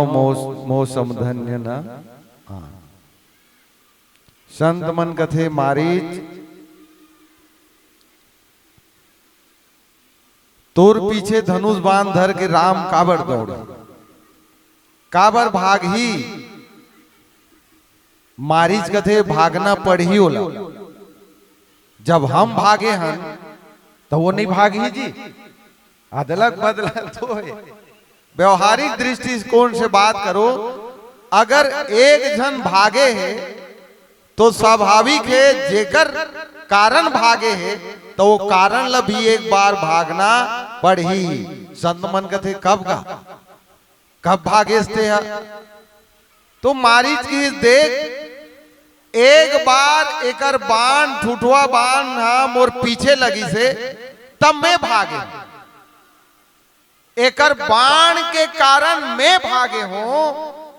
मौसम धन्य न। संत मन कथे मारीच तोर पीछे धनुष बांध धर के राम काबर दौड़े, काबर भाग ही। मारीच कथे भागना पड़ी होला। जब हम भागे हन तो वो नहीं भागी जी। अदलक बदलक तो है। व्यवहारिक दृष्टिकोण से बात करो, अगर एक जन भागे है तो स्वाभाविक है जेकर कारण भागे है तो वो कारण ला भी एक बार भागना पड़ी। संत मन कथे कब भागे थे। तो मारीच की देख एक बार एकर बाण ठुठुआ बाण मोर पीछे लगी से तब मैं भागे। एकर बाण के कारण मैं भागे हूं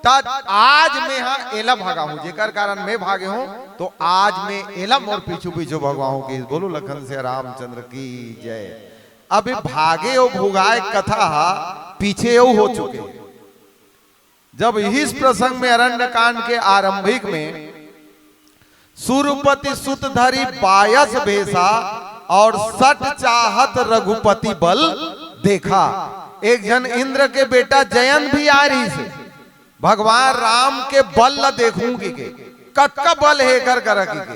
तब आज मैं एला भागा हूं। जेकर कारण मैं भागे हूं तो आज मैं एला मोर पीछू पीछू भगवान की। बोलो लखन से रामचंद्र की जय। अभी भागे और भुगाए कथा पीछे हो चुके। जब इस प्रसंग में अरण्य कांड के आरंभिक में सुरपति सुत धरी बायस भेसा और सट चाहत रघुपति बल देखा। एक जन इंद्र के बेटा जयंत भी आ रही से भगवान राम के बल ल देखूंगी के कतका बल है कर के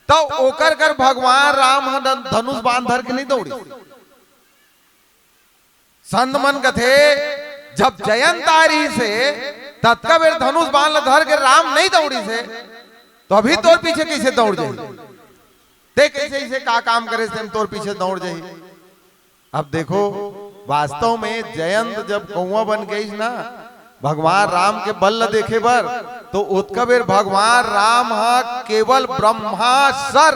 तो ओकर कर भगवान राम धनुष बांध धर के नहीं दौड़ी। संत मन कथे जब जयंत आ रही से तत्का बेर धनुष बांध धर के राम नहीं दौड़ी से तो अभी तोर पीछे कैसे दौड़ जाए। देख कैसे इसे का काम करे से तोर पीछे दौड़ जाए। अब देखो वास्तव में जयंत जब कौआ बन गई ना भगवान राम के बल देखे बर तो उत्का बेर भगवान राम केवल ब्रह्मास्त्र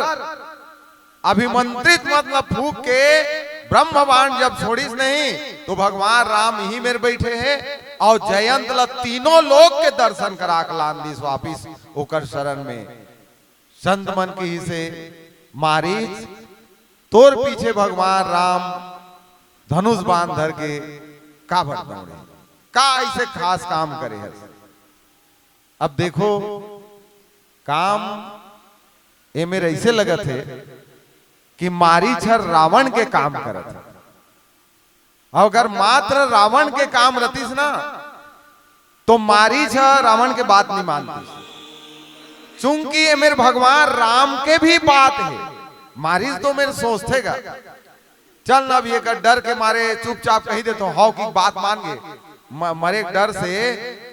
अभिमंत्रित मतलब फूक के ब्रह्मबाण जब छोड़ीस नहीं तो भगवान राम ही मेरे बैठे हैं और जयंत ला तीनों लोग के दर्शन करा के लान दी वापिस ओकर शरण में। संत मन की से मारीच तोर पीछे भगवान राम धनुष बांध धर के का भर दौड़े का ऐसे खास काम करे है। अब देखो काम ये मेरे ऐसे लगत है कि मारीच रावण के काम करत है। अगर मात्र रावण के काम रतीस ना तो मारीच रावण के बात नहीं मानती। चूंकि ये मेरे भगवान राम के भी बात है। मारीच तो मेरे सोचते गा चल ना भी एक डर के मारे चुपचाप कही दे तो हाउ की बात मान गे मरे डर से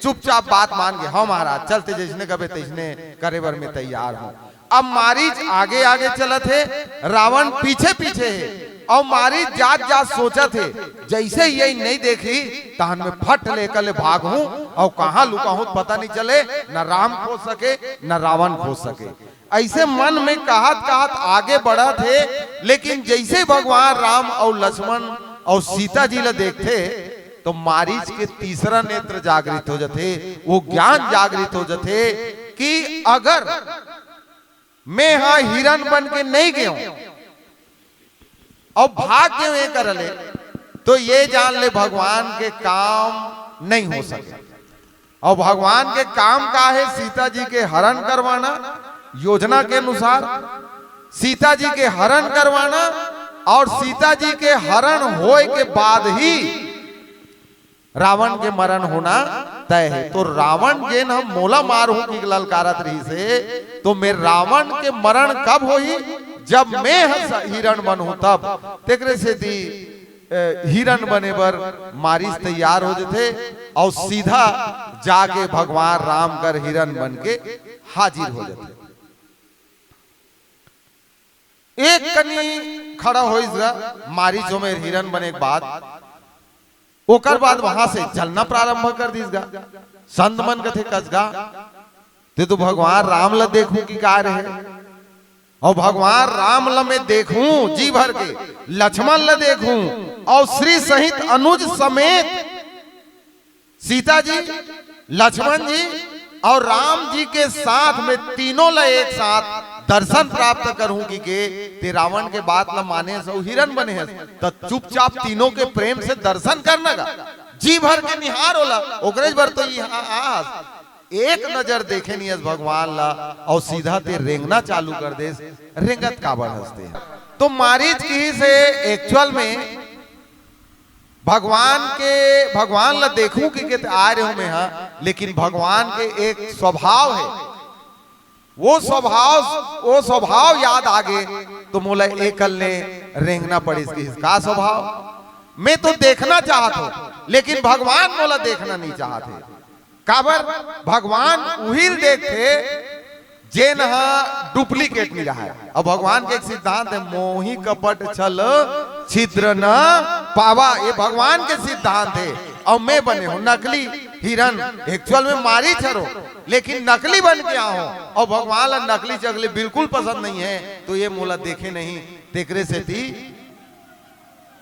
चुपचाप बात मान गे। हाँ महाराज चलते जिसने कभी तिसने करे बर में तैयार हूं। अब मारीच आगे आगे चलत है रावण पीछे पीछे है और मारीच जात जात सोचा थे जैसे यही नहीं देखी तहन में फट लेकर ले भाग हूं और कहां लुका हूं पता नहीं चले न राम खोज सके न रावण खोज सके। ऐसे मन में कहत कहत आगे बढ़ा थे लेकिन जैसे भगवान राम और लक्ष्मण और सीता जी ला देखते तो मारीच के तीसरा नेत्र जागृत हो जाते। वो ज्ञान जागृत हो जाते कि अगर मैं हाँ हिरन बन के नहीं गयो और भाग क्यों ये कर ले, तो ये जान ले भगवान के काम नहीं हो सके। और भगवान के काम का है सीता जी के हरण करवाना, योजना के अनुसार सीता जी के हरण करवाना, और सीता जी के हरण होए के बाद ही रावण के मरण होना तय है। तो रावण जे न मोला मार हो की ललकारत रही से, तो मैं रावण के मरण कब होई, जब मैं हिरण बनू तब। तेकरे से दी हिरण बने पर मारिस तैयार हो जाते और सीधा जाके भगवान राम कर हिरण बन के हाजिर हो जाते। एक कनी खड़ा हो मारिचो में हिरण बने के बाद, ओकर बाद वहां से चलना प्रारंभ कर दीसगा। संत मन कथे कसगा ते तो भगवान राम ला देखूं की कार है, और भगवान राम ला मैं देखूं जी भर के, लक्ष्मण ला देखूं और श्री सहित अनुज समेत सीता जी, लक्ष्मण जी और राम जी के साथ में तीनों ला एक साथ दर्शन प्राप्त करूं की के ते रावण के बात ला माने सो हिरण बने हैं, तो चुपचाप तीनों के प्रेम से दर्शन करना का जी भर के निहार होला। ओकरेज भर तो यहाँ आज एक नजर देखे नहीं भगवान ला और सीधा ते रेंगना चालू कर दे, रेंगत काबर हंसते हैं। तो मारीच की से एक्चुअल में भगवान ला देखूं कि आ रहे हूं मैं, हाँ, लेकिन भगवान के एक स्वभाव है, वो स्वभाव याद आ गए तो मोला एकल ने रेंगना पड़ी। इसका स्वभाव मैं तो देखना चाहता हूं, लेकिन भगवान मोला देखना नहीं चाहते। काबर भगवान उहिल देखते जेन डुप्लीकेट नहीं रहा है। और भगवान के एक सिद्धांत है, मोही कपट छल छिद्र न पावा, ये भगवान के सिद्धांत है। और मैं बने हूं नकली हिरन, एक्चुअल में मारी छरो लेकिन नकली बन के आओ, और भगवान ला नकली चकली बिल्कुल पसंद नहीं है, तो ये मोला देखे नहीं तेकरे से थी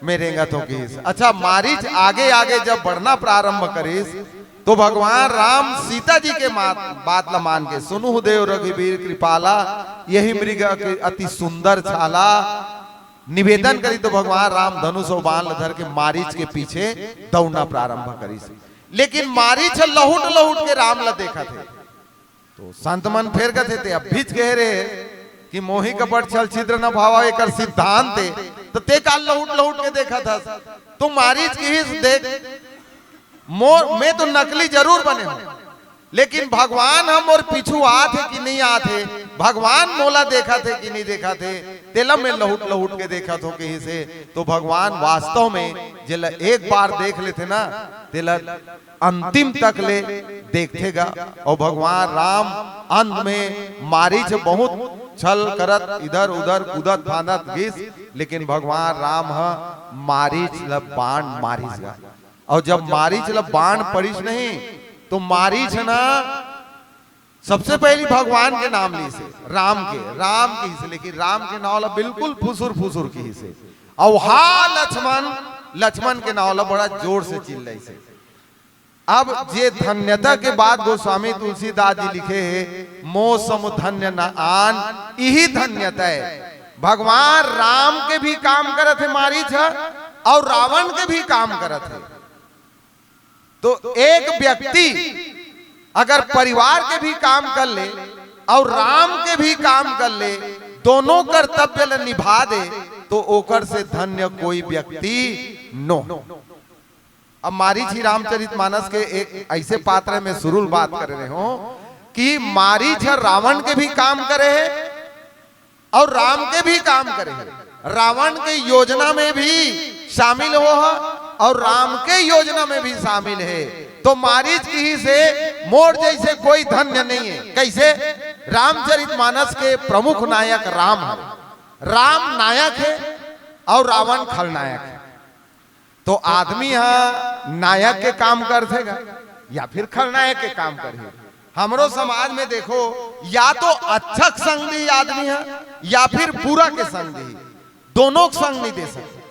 मैं रेंगा तो किस। अच्छा, मारीच आगे आगे जब बढ़ना प्रारंभ करीस तो भगवान राम सीता जी के बात ला मान के, सुनु देव रघुवीर कृपाला, यही मृग के अति सुंदर छाला, निवेदन करी। तो भगवान राम धनुष और बाण धर के मारीच के पीछे दौड़ना प्रारंभ करी। लेकिन मारीच लहुट लहुट के राम ला देखा थे, तो संत मन फेर गए थे, अब भीच कह रहे कि मोही कपट छल छिद्र न भावा एक सिद्धांत है, तो ते काल लहुट लहुट के देखा था। तो मारीच की ही देख मैं तो नकली जरूर बने हूं, लेकिन भगवान हम और पीछू आते कि नहीं आते, भगवान मोला देखा थे कि नहीं देखा थे, तेला में लहुट लहुट के देखा तो कहीं से। तो भगवान वास्तव में जेला एक बार देख लेते ना, तेला अंतिम तक ले देखेगा। और भगवान राम अंत में मारीच बहुत छल करत इधर उधर कूदत फांदत घिस, लेकिन भगवान राम मारीच ला बाण मारीच गा। और जब मारीच ला बाण पड़ीस नहीं, तो मारीच ना सबसे पहली भगवान के नाम ली से, राम के ही से, लेकिन राम के नाम ला बिल्कुल फुसुर फुसुर की ही से। और हा लक्ष्मण के नाम ला बड़ा जोर से चिल्लाई से। अब ये धन्यता के बाद गोस्वामी तुलसीदास जी लिखे है, मो सम धन्य न आन, यही धन्यता है। भगवान राम के भी काम करत है मारीच और रावण के भी काम करत है। तो एक व्यक्ति अगर परिवार के भी काम कर ले और राम के भी काम कर ले, दोनों कर्तव्य निभा दे, तो ओकर से धन्य कोई व्यक्ति नो। अब मारीच ही रामचरितमानस के एक ऐसे पात्र में सुरुल बात कर रहे हो कि मारीच रावण के भी काम करे है और राम के भी काम करे है। रावण के योजना में भी शामिल हो और राम के योजना में भी शामिल है। तो मारीच की ही से मोर जैसे कोई धन्य नहीं है। कैसे? रामचरितमानस के प्रमुख नायक राम है, राम नायक है और रावण खलनायक है। तो आदमी यहाँ नायक के काम कर देगा या फिर खलनायक के काम करे। हमरो समाज में देखो, या तो अच्छा संग दी आदमी है या फिर बुरा के संग दी, दोनों संग नहीं दे सकते।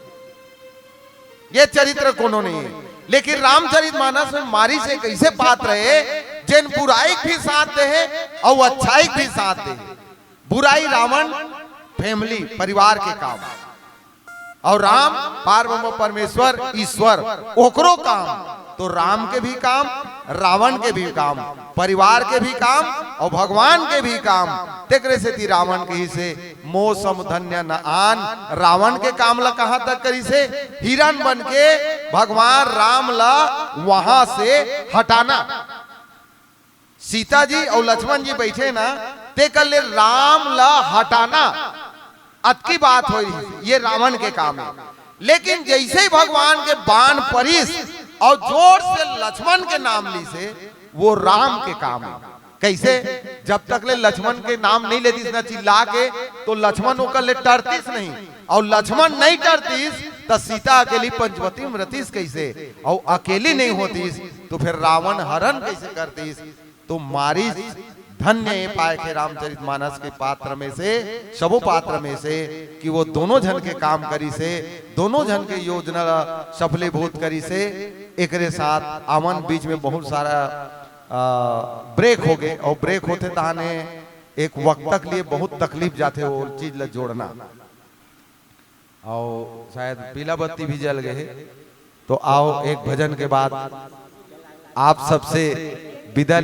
ये चरित्र कोनो नहीं है। लेकिन रामचरितमानस में मारी से कैसे पात्र है जिन बुराई भी साथ दे और अच्छाई भी साथ दे। बुराई रावण फैमिली परिवार के काम, और राम पार्वम परमेश्वर ईश्वर ओकरो काम। तो राम के भी काम, रावण के भी काम, परिवार के भी काम और भगवान के भी काम। तेकरे से थी रावण के ही से मोह सम धन्य न आन। रावण के काम ला कहां तक करी से हिरण बन के भगवान राम ला वहां से हटाना। सीता जी और लक्ष्मण जी बैठे ना, ते कर ले राम ला हटाना अतकी बात हो रही, ये रावण के काम है। लेकिन जैसे ही भगवान के बाण परिस और जोर से लक्ष्मण के नाम ली से, वो राम के काम है। कैसे? जब तक ले लक्ष्मण के नाम नहीं लेतीस ना चिल्ला के, तो लक्ष्मण ओकर ले टरतीस नहीं, और लक्ष्मण नहीं टरतीस तो सीता अकेली पंचवटी में रहतीस कैसे, और अकेली नहीं होतीस तो फिर रावण हरण कैसे करतीस। तो मारीच धन्य पाए थे रामचरितमानस के पात्र में से, सबो पात्र में से, कि वो दोनों जन के काम करी से, दोनों जन के योजना सफलीभूत करी से। एकरे साथ आवन बीच में बहुत सारा ब्रेक हो गए, और ब्रेक होते ताने एक वक्त तक लिए बहुत तकलीफ जाते वो चीज ला जोड़ना, और शायद पीला बत्ती भी जल गए। तो आओ एक भजन के बाद आप सबसे विदा।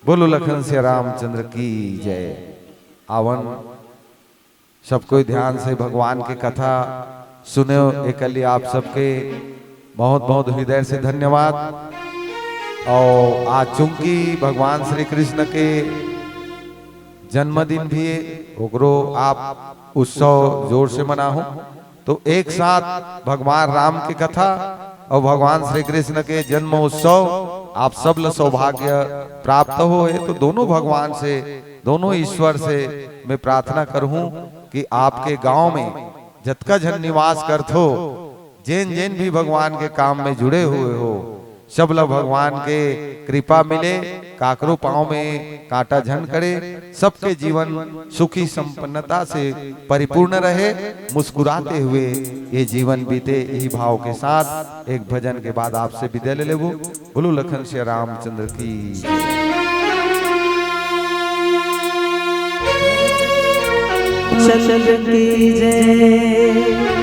बोलो लखन से रामचंद्र की जय। आवन सबको ध्यान से भगवान की कथा सुने। एक लिए आप सबके बहुत बहुत हृदय से धन्यवाद। और आज चूंकि भगवान श्री कृष्ण के जन्मदिन भी ओकरो आप उत्सव जोर से मनाओ, तो एक साथ भगवान राम की कथा और भगवान श्री कृष्ण के जन्म उत्सव आप सब ल सौभाग्य प्राप्त हो। तो दोनों भगवान से, दोनों ईश्वर से मैं प्रार्थना करूं कि आपके गांव में जतका जन निवास करत हो, जैन जैन भी भगवान के काम में जुड़े हुए हो, सब ल भगवान के कृपा मिले, काकरो पांव में कांटा झन करे, सबके जीवन सुखी संपन्नता से परिपूर्ण रहे, मुस्कुराते हुए ये जीवन बीते। यही भाव के साथ एक भजन के बाद आपसे विदा ले लेबो। बोलो लखन श्री रामचंद्र की। चंद्र की जय।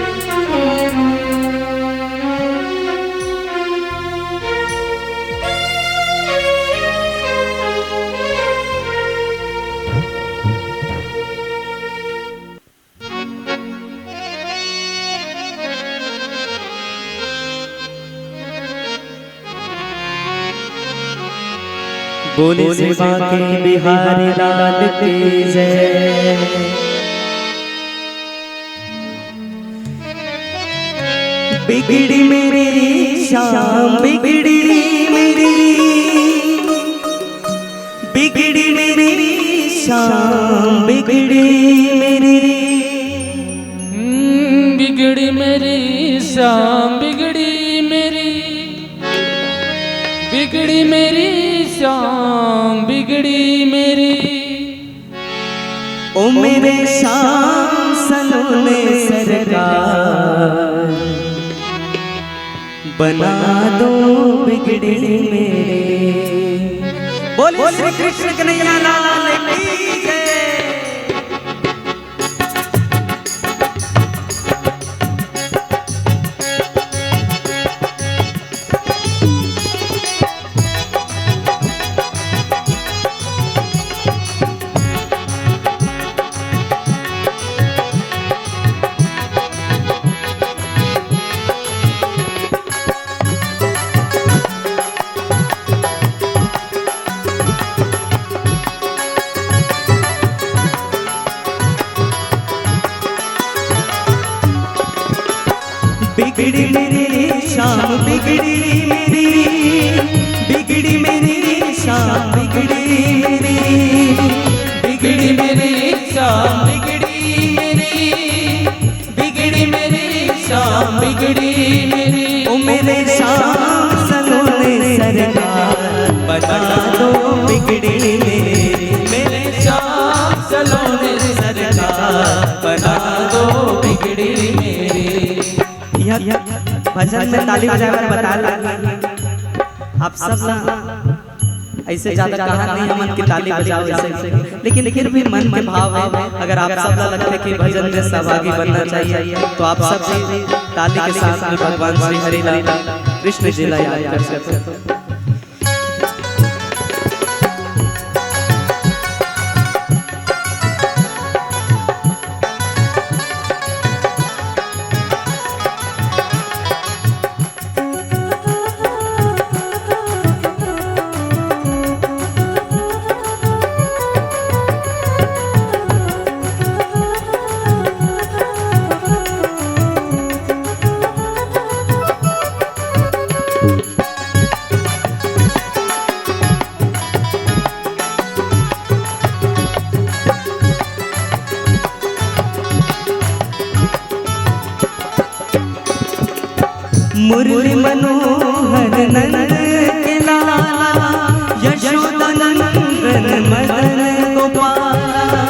बोले सेवा के बिहारी लाल की जय। बिगड़ी मेरी शाम, बिगड़ी मेरी, बिगड़ी मेरी शाम, बिगड़ी मेरी, बिगड़ी मेरी शाम, बिगड़ी मेरी, बिगड़ी मेरी शाम, बिगड़ी मेरी। ओ मेरे शाम सलोने सरकार, बना दो बिगड़ी मेरे। बोलो श्री कृष्ण कन्हैया लाल की जय। बिगड़ी मेरी शाम, बिगड़ी मेरी, बिगड़ी मेरी शाम, बिगड़ी मेरी, बिगड़ी मेरी शाम, बिगड़ी मेरी, बिगड़ी मेरी शाम, बिगड़ी मेरी। भजन में ताली बजाकर बता रहे आप सब ना ऐसे ज्यादा कहा नहीं हमन की ताली बजाओ ऐसे, लेकिन फिर भी मन में भाव है। अगर आप सब लगते कि भजन में सहभागी बनना चाहिए तो आप सब ताली के साथ में भगवान श्री हरिलाल कृष्ण जी ला याद कर सकते। मुरली मनोहर नंद के लाला यशोदा नंदन मदन गोपाला।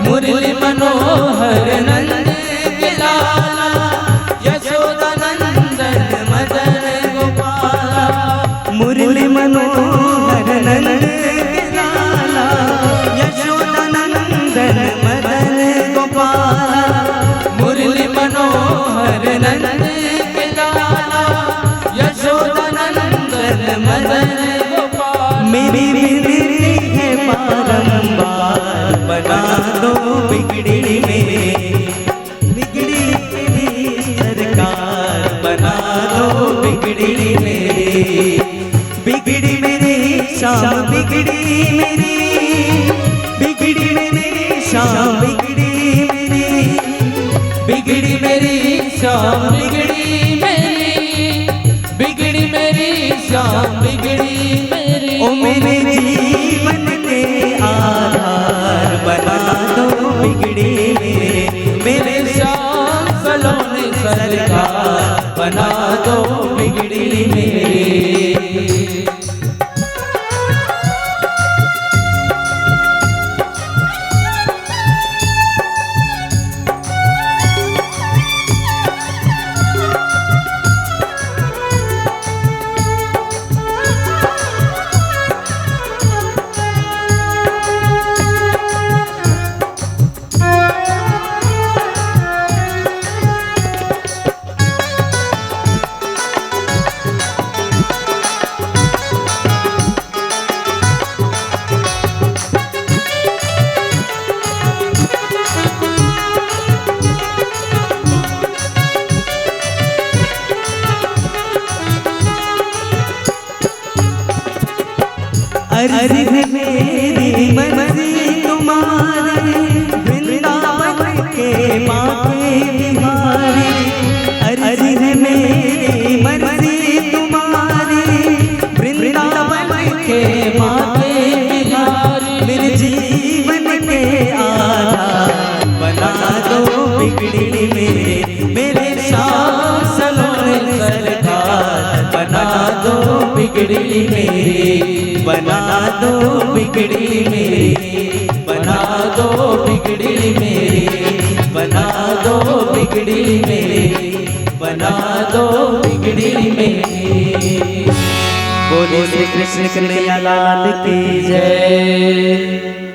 मुरली मनोहर नंद के लाला यशोदा नंदन मदन गोपाला। मुरली मनोहर नंद के लाला यशोदा नंदन मदन गोपाला। मुरली मनोहर नंद मेरी विनती है बारंबार बना दो बिगड़ी मेरी सरकार। बना दो बिगड़ी मेरी शाम बिगड़ी मेरी शाम बिगड़ी मेरी शाम बिगड़ी मेरी। ओ मेरे जीवन के आधार बना दो बिगड़ी मेरे श्याम सलोने सरकार बना दो बिगड़ी मेरी। अर्ज़ है मेरी मर्ज़ी तुम्हारी वृंदावन के माथे बिहारी। अर्ज़ है मेरी मर्ज़ी तुम्हारी वृंदावन के माथे बिहारी। मेरे जीवन के आधार बना दो बिगड़ी मेरे श्याम सलोने सरकार। बना दो बिगड़ी मेरी बना दो बिगड़ी मेरी। बना दो बिगड़ी मेरी। बना दो बिगड़ी मेरी। बना दो बिगड़ी मेरी। बोले श्री कृष्ण कन्हैया लाल की जय।